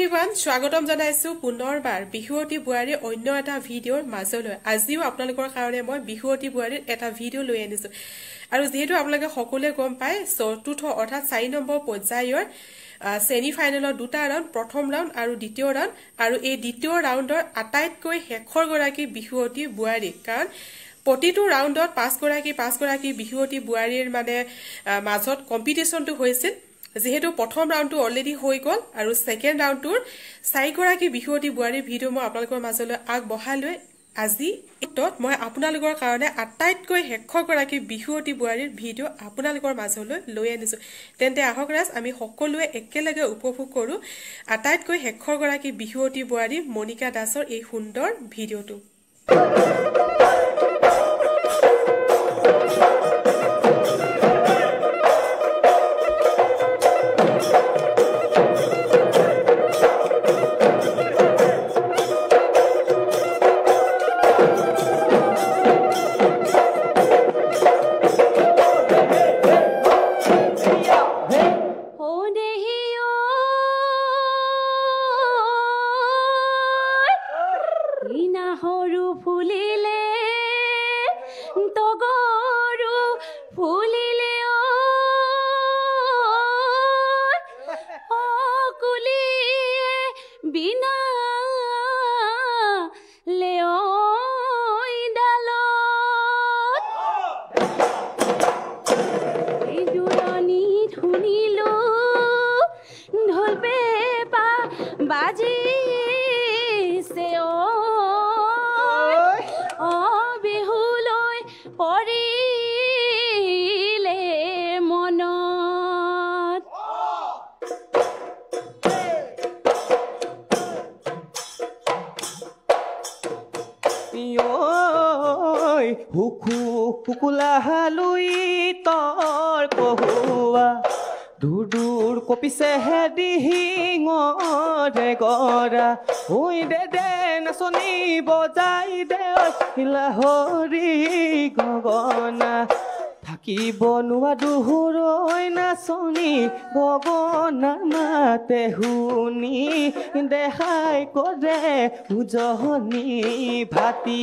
everyone স্বাগতম জনাইছো পুনৰবাৰ বিহুৱতী বুৱাৰীৰ অন্য এটা ভিডিঅ'ৰ মাজলৈ আজিও আপোনালোকৰ কাৰণে মই বিহুৱতী বুৱাৰীৰ এটা ভিডিঅ' লৈ আনিছো আৰু যেহেতু আপোনালোকে সকলোৱে গম পায় চতুৰ্থ অৰ্থাৎ 4 নম্বৰ পৰ্যায়ৰ সেমি ফাইনেলৰ দুটা ৰাউণ্ড প্ৰথম ৰাউণ্ড আৰু দ্বিতীয় ৰাউণ্ড আৰু এই দ্বিতীয় ৰাউণ্ডৰ আটাইতকৈ শেষৰ গৰাকী বিহুৱতী বুৱাৰী কাৰণ প্ৰতিটো ৰাউণ্ডত পাঁচ গৰাকী বিহুৱতী বুৱাৰীৰ মানে মাজত কম্পিটিশনটো হৈছিল যেহেতু প্ৰথম ৰাউণ্ডটো অলৰেডি হৈ গল আৰু সেকেন্ড ৰাউণ্ডটোৰ 4 গৰাকী বিহুৱতী বুৱাৰীৰ ভিডিঅ' মই আপোনালোকৰ মাজলৈ আগবঢ়ালৈ আজি এটত মই আপোনালোকৰ কাৰণে আটাইতকৈ শেষৰ গৰাকী বিহুৱতী বুৱাৰীৰ ভিডিঅ' আপোনালোকৰ মাজলৈ লৈ আনিছো তেন্তে আহক ৰাজ আমি সকলোৱে একেলগে উপভোগ কৰো আটাইতকৈ শেষৰ গৰাকী বিহুৱতী বুৱাৰী মনিকা দাসৰ এই সুন্দৰ ভিডিঅ'টো কুকুলা হালুই তৰ কহুৱা দূৰ দূৰ কপিছে দিহিঙৰে গৰা ঐ দে নাচনি বজাই দে লাহৰি গগনা থাকিব নোৱাৰো ঐ নাচনি গগনা মাতে শুনি দেখাই কৰে উজহনি ভাতি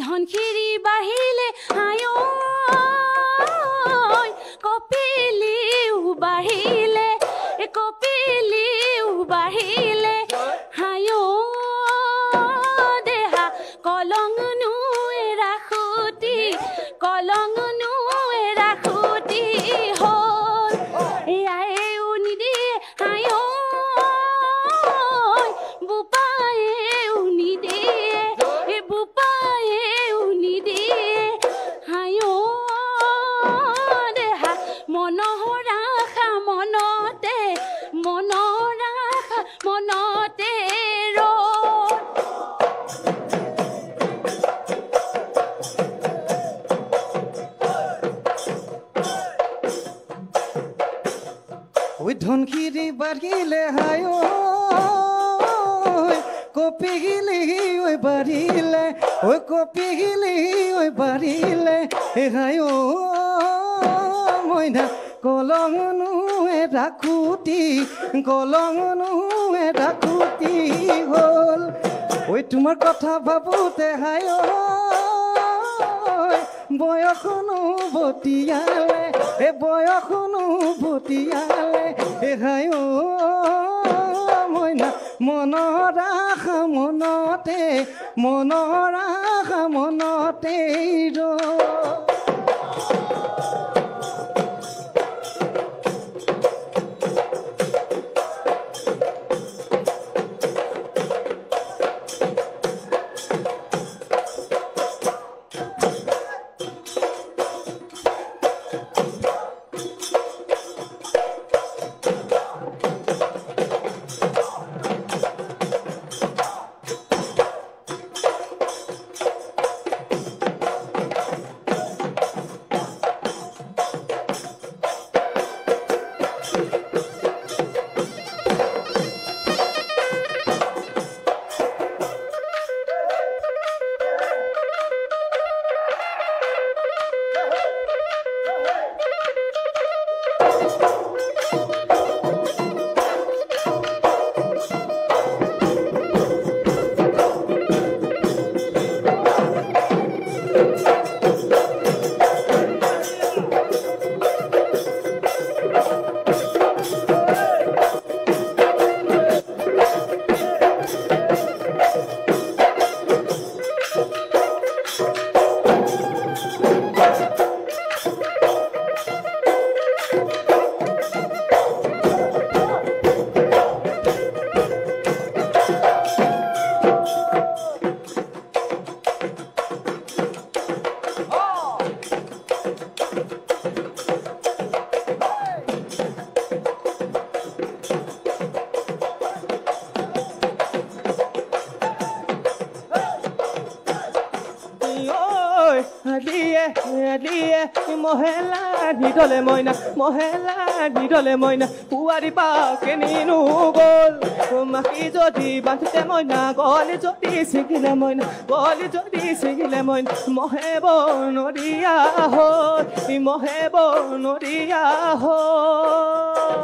ধনখিৰি বাঢ়িলে আয়ো কপিলিও বাঢ়িলে আয়ো দেহা কলং ৰাখুতি হ'ল এয়াই উনি আয়ো বুপায়ে উনি মনতে ওই ধনখিৰি বাঢ়িলে হায়ো কপিগিলি ওই বাঢ়িলে ওই কপিগিলি ওই বাঢ়িলে হায়ো মইনা কলংনো ৰাখুতি হ'ল ঐ তোমাৰ কথা ভাবোতে হায়ো বয়সনো বতিয়ালে হায়ো মইনা মনৰ আশা মনতে দিয়ে মহেলা নিদলে মইনা মহেলা নিদলে মইনা পুৱাৰী পাকে নিনো গ'ল মাকি যদি বান্ধতে মইনা গলি যদি ছিগিলে মইনা গলি যদি ছিগিলে মইনা মহে বনৰীয়া হ'ল মহে বনৰীয়া হ'ল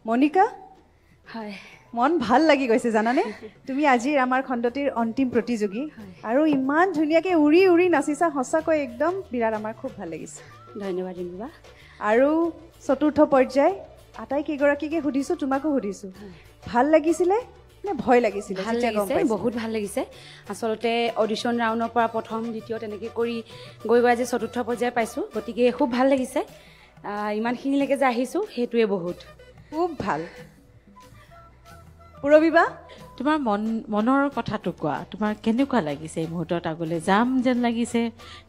মনিকা হয় মন ভাল লাগি গৈছে জানানে তুমি আজিৰ আমাৰ খণ্ডটিৰ অন্তিম প্ৰতিযোগী আৰু ইমান ধুনীয়াকৈ উৰি উৰি নাচিছা সঁচাকৈ একদম বিৰাট আমাৰ খুব ভাল লাগিছে ধন্যবাদ ৰিম্পা আৰু চতুৰ্থ পৰ্যায় আটাইকেইগৰাকীকে সুধিছোঁ তোমাকো সুধিছোঁ ভাল লাগিছিলে নে ভয় লাগিছিলে ভাল লাগিছে বহুত ভাল লাগিছে আচলতে অডিশ্যন ৰাউণ্ডৰ পৰা প্ৰথম দ্বিতীয় তেনেকৈ কৰি গৈ গৈ আজি চতুৰ্থ পৰ্যায় পাইছোঁ গতিকে খুব ভাল লাগিছে ইমানখিনিলৈকে যে আহিছোঁ সেইটোৱে বহুত খুব ভাল পুৰবিবা তোমাৰ মনৰ কথাটো কোৱা তোমাৰ কেনেকুৱা লাগিছে এই মুহূৰ্তত আগলৈ যাম যেন লাগিছে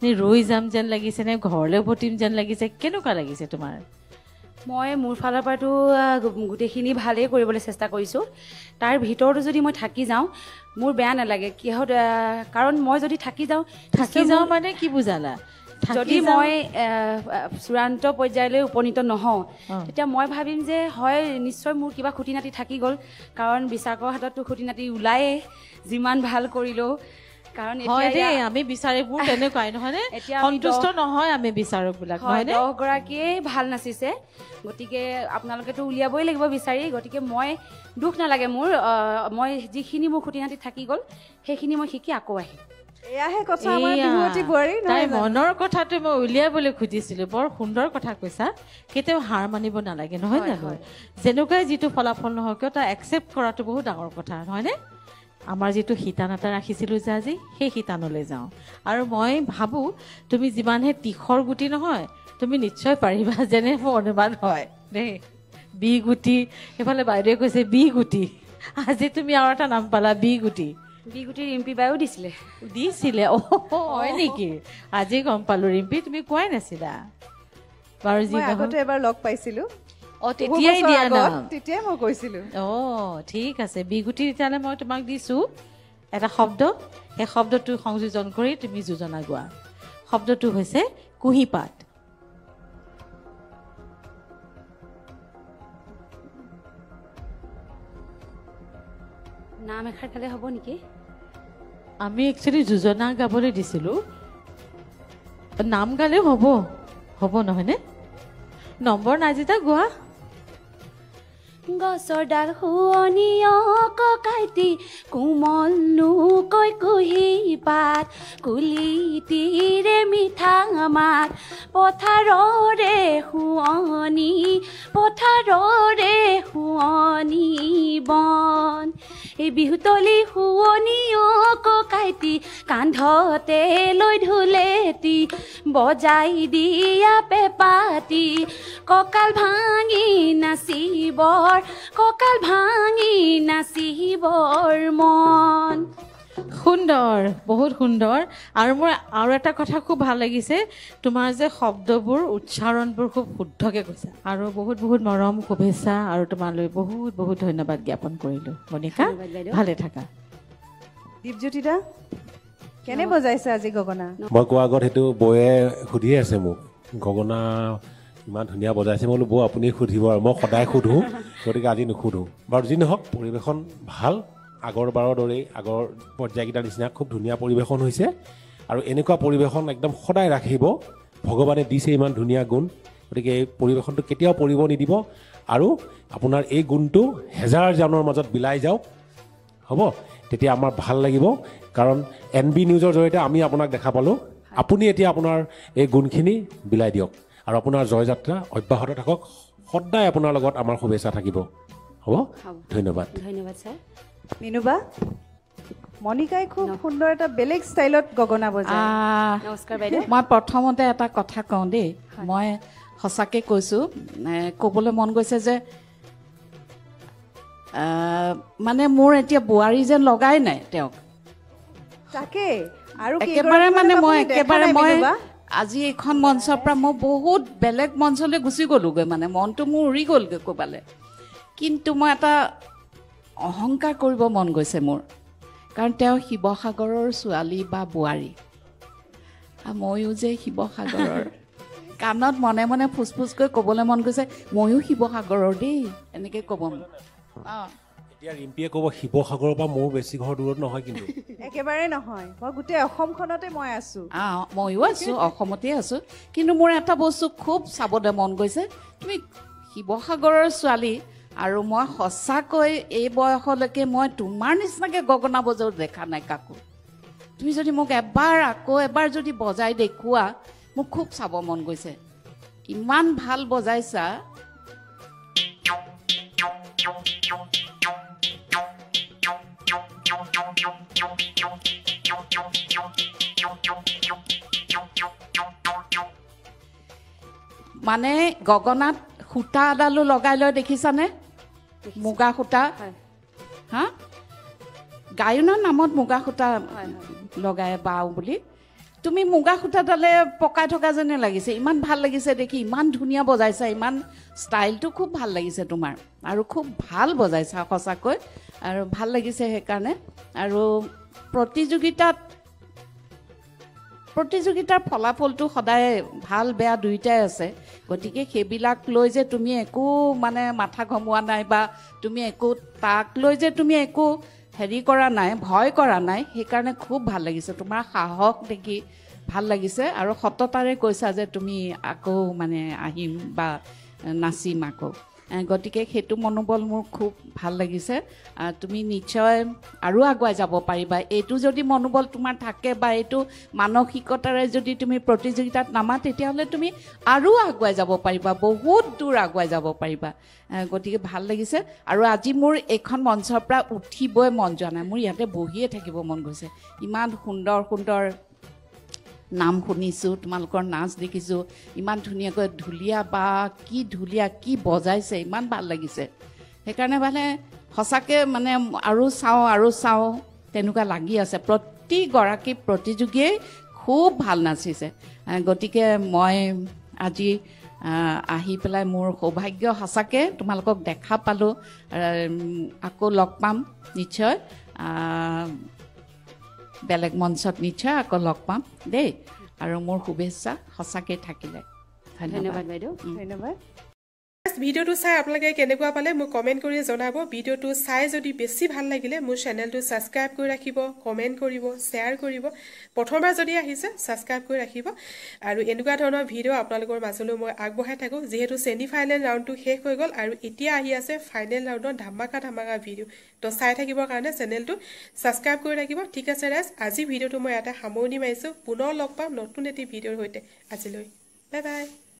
নে ৰৈ যাম যেন লাগিছে নে ঘৰলৈ উভতিম যেন লাগিছে কেনেকুৱা লাগিছে তোমাৰ মই মোৰ ফালৰ পৰাতো গোটেইখিনি ভালেই কৰিবলৈ চেষ্টা কৰিছোঁ তাৰ ভিতৰতো যদি মই থাকি যাওঁ মোৰ বেয়া নালাগে কিহত কাৰণ মই যদি থাকি যাওঁ মানে কি বুজালা যদি মই চূড়ান্ত পৰ্যায়লৈ উপনীত নহওঁ তেতিয়া মই ভাবিম যে হয় নিশ্চয় মোৰ কিবা খুটি নাতি থাকি গ'ল কাৰণ বিচাৰকৰ হাতততো খুটি নাতি ওলায়ে যিমান ভাল কৰিলেও কাৰণ আমি বিচাৰবোৰ তেনেকুৱাই নহয়নে সন্তুষ্ট নহয় আমি বিচাৰকবিলাক নহয়নে 10 গৰাকীয়ে ভাল নাচিছে গতিকে আপোনালোকেতো উলিয়াবই লাগিব বিচাৰি গতিকে মই দুখ নালাগে মোৰ মই যিখিনি মোৰ খুটি নাতি থাকি গ'ল সেইখিনি মই শিকি আকৌ আহিম এয়াহে কথা আমাৰ বিহুৱতী বোৱাৰী তাই মনৰ কথাটো মই উলিয়াবলৈ খুজিছিলোঁ বৰ সুন্দৰ কথা কৈছা কেতিয়াও হাৰ মানিব নালাগে নহয় জানো যেনেকুৱাই যিটো ফলাফল নহওক কিয় তাই একচেপ্ট কৰাটো বহুত ডাঙৰ কথা নহয়নে আমাৰ যিটো শিতান এটা ৰাখিছিলোঁ যে আজি সেই শিতানলৈ যাওঁ আৰু মই ভাবোঁ তুমি যিমানহে তীখৰ গুটি নহয় তুমি নিশ্চয় পাৰিবা যেনে মোৰ অনুমান হয় দেই বি গুটি এইফালে বাইদেৱে কৈছে বি গুটি আজি তুমি আৰু এটা নাম পালা বি গুটি ৰিম্পী বায়ো দিছিলে হয় নেকি আজি গম পালোঁ ৰিম্পী তুমি কোৱাই নাছিলা বাৰু যি আগতে এবাৰ লগ পাইছিলোঁ তেতিয়াই দিয়া নাম তেতিয়াই মই কৈছিলোঁ ঠিক আছে বিগুটি তেতিয়াহ'লে মই তোমাক দিছোঁ এটা শব্দ সেই শব্দটো সংযোজন কৰি তুমি যোজনা গোৱা শব্দটো হৈছে কুঁহিপাত নাম এষাৰ গালে হ'ব নেকি আমি একচুৱেলি যোজনা গাবলৈ দিছিলোঁ নাম গালেও হ'ব নহয়নে নম্বৰ নাজিতা গোৱা গছৰ ডাল শুৱনীয় ককাইটি কোমল নুকৈ কুহি পাত কুলিটিৰে মিঠা মাত পথাৰৰে শুৱনী বন এই বিহুতলী শুৱনীয় ককাইটি কান্ধতে লৈ ঢোলেটি বজাই দিয়া পেপাটি কঁকাল ভাঙি নাচিবৰ মন সুন্দৰ বহুত সুন্দৰ আৰু মোৰ আৰু এটা কথা খুব ভাল লাগিছে তোমাৰ যে শব্দবোৰ উচ্চাৰণবোৰ খুব শুদ্ধকৈ কৈছা আৰু বহুত বহুত মৰম শুভেচ্ছা আৰু তোমালৈ বহুত বহুত ধন্যবাদ জ্ঞাপন কৰিলোঁ মনিকা ভালে থাকা দীপজ্যোতি দা কেনে বজাইছে আজি গগনা মই কোৱা আগত সেইটো বৌয়ে সুধিয়ে আছে মোক গগনা ইমান ধুনীয়া বজাইছে মই বোলো বৌ আপুনি সুধিব আৰু মই সদায় সোধোঁ গতিকে আজি নুসুধোঁ বাৰু যি নহওক পৰিৱেশন ভাল আগৰবাৰৰ দৰেই আগৰ পৰ্যায়কেইটাৰ নিচিনা খুব ধুনীয়া পৰিৱেশন হৈছে আৰু এনেকুৱা পৰিৱেশন একদম সদায় ৰাখিব ভগৱানে দিছে ইমান ধুনীয়া গুণ গতিকে এই পৰিৱেশনটো কেতিয়াও পৰিব নিদিব আৰু আপোনাৰ এই গুণটো হেজাৰ জানৰ মাজত বিলাই যাওক হ'ব তেতিয়া আমাৰ ভাল লাগিব কাৰণ NB নিউজৰ জৰিয়তে আমি আপোনাক দেখা পালোঁ আপুনি এতিয়া আপোনাৰ এই গুণখিনি বিলাই দিয়ক আৰু আপোনাৰ জয়যাত্ৰা অব্যাহত থাকক সদায় আপোনাৰ লগত আমাৰ শুভেচ্ছা থাকিব হ'ব ধন্যবাদ ধন্যবাদ ছাৰ মিনুবা মনিকাই খুব সুন্দৰ এটা বেলেগ ষ্টাইলত গগনা বজায় নমস্কাৰ বাইদেউ মই প্ৰথমতে এটা কথা কওঁ দেই মই সঁচাকৈ কৈছোঁ ক'বলৈ মন গৈছে যে মানে মোৰ এতিয়া বোৱাৰী যেন লগাই নাই তেওঁক তাকে আৰু একেবাৰে মানে মই একেবাৰে মই আজি এইখন মঞ্চৰ পৰা মই বহুত বেলেগ মঞ্চলৈ গুচি গ'লোগৈ মানে মনটো মোৰ উৰি গ'লগৈ ক'বালে কিন্তু মই এটা অহংকাৰ কৰিব মন গৈছে মোৰ কাৰণ তেওঁ শিৱসাগৰৰ ছোৱালী বা বোৱাৰী ময়ো যে শিৱসাগৰৰ কাণত মনে মনে ফুচফুচকৈ ক'বলৈ মন গৈছে ময়ো শিৱসাগৰৰ দেই এনেকৈ ক'ব এতিয়া ৰিম্পীয়ে ক'ব শিৱসাগৰৰ পৰা মোৰ বেছি ঘৰ দূৰত নহয় কিন্তু একেবাৰে নহয় মই গোটেই অসমখনতে মই আছোঁ ময়ো আছোঁ অসমতে আছোঁ কিন্তু মোৰ এটা বস্তু খুব চাবলৈ মন গৈছে তুমি শিৱসাগৰৰ ছোৱালী আৰু মই সঁচাকৈ এই বয়সলৈকে মই তোমাৰ নিচিনাকৈ গগনা বজাও দেখা নাই কাকো তুমি যদি মোক এবাৰ যদি বজাই দেখুওৱা মোক খুব চাব মন গৈছে ইমান ভাল বজাইছা মানে গগনাত সূতা এডালো লগাই লৈ দেখিছানে মুগা সূতা হা গায়নৰ নামত মুগা সূতা লগাই বাও বুলি তুমি মুগা সূতাডালে পকাই থকা যেনে লাগিছে ইমান ভাল লাগিছে দেখি ইমান ধুনীয়া বজাইছা ইমান ষ্টাইলটো খুব ভাল লাগিছে তোমাৰ আৰু খুব ভাল বজাইছা সঁচাকৈ আৰু ভাল লাগিছে সেইকাৰণে আৰু প্ৰতিযোগিতাৰ ফলাফলটো সদায় ভাল বেয়া দুয়োটাই আছে গতিকে সেইবিলাক লৈ যে তুমি একো মানে মাথা ঘমোৱা নাই বা তুমি একো তাক লৈ যে তুমি একো হেৰি কৰা নাই ভয় কৰা নাই সেইকাৰণে খুব ভাল লাগিছে তোমাৰ সাহস দেখি ভাল লাগিছে আৰু সততাৰে কৈছা যে তুমি আকৌ মানে আহিম বা নাচিম আকৌ গতিকে সেইটো মনোবল মোৰ খুব ভাল লাগিছে তুমি নিশ্চয় আৰু আগুৱাই যাব পাৰিবা এইটো যদি মনোবল তোমাৰ থাকে বা এইটো মানসিকতাৰে যদি তুমি প্ৰতিযোগিতাত নামা তেতিয়াহ'লে তুমি আৰু আগুৱাই যাব পাৰিবা বহুত দূৰ আগুৱাই যাব পাৰিবা গতিকে ভাল লাগিছে আৰু আজি মোৰ এইখন মঞ্চৰ পৰা উঠিবই মন যোৱা নাই মোৰ ইয়াতে বহিয়ে থাকিব মন গৈছে ইমান সুন্দৰ সুন্দৰ নাম শুনিছোঁ তোমালোকৰ নাচ দেখিছোঁ ইমান ধুনীয়াকৈ ঢুলীয়া বা কি ঢুলীয়া কি বজাইছে ইমান ভাল লাগিছে সেইকাৰণে মানে সঁচাকৈ মানে আৰু চাওঁ তেনেকুৱা লাগি আছে প্ৰতিগৰাকী প্ৰতিযোগীয়ে খুব ভাল নাচিছে গতিকে মই আজি আহি পেলাই মোৰ সৌভাগ্য সঁচাকৈ তোমালোকক দেখা পালোঁ আকৌ লগ পাম নিশ্চয় বেলেগ মঞ্চত নিশ্চয় আকৌ লগ পাম দেই আৰু মোৰ শুভেচ্ছা সঁচাকৈ থাকিলে ধন্যবাদ বাইদেউ ধন্যবাদ ভিডিঅ'টো চাই আপোনালোকে কেনেকুৱা পালে মোক কমেণ্ট কৰি জনাব ভিডিঅ'টো চাই যদি বেছি ভাল লাগিলে মোৰ চেনেলটো ছাবস্ক্ৰাইব কৰি ৰাখিব কমেণ্ট কৰিব শ্বেয়াৰ কৰিব প্ৰথমবাৰ যদি আহিছে ছাবস্ক্ৰাইব কৰি ৰাখিব আৰু এনেকুৱা ধৰণৰ ভিডিঅ' আপোনালোকৰ মাজলৈ মই আগবঢ়াই থাকোঁ যিহেতু ছেমি ফাইনেল ৰাউণ্ডটো শেষ হৈ গ'ল আৰু এতিয়া আহি আছে ফাইনেল ৰাউণ্ডৰ ধামাকা ভিডিঅ' তো চাই থাকিবৰ কাৰণে চেনেলটো ছাবস্ক্ৰাইব কৰি ৰাখিব ঠিক আছে ৰাইজ আজি ভিডিঅ'টো মই ইয়াতে সামৰণি মাৰিছোঁ পুনৰ লগ পাম নতুন এটি ভিডিঅ'ৰ সৈতে আজিলৈ বাই বাই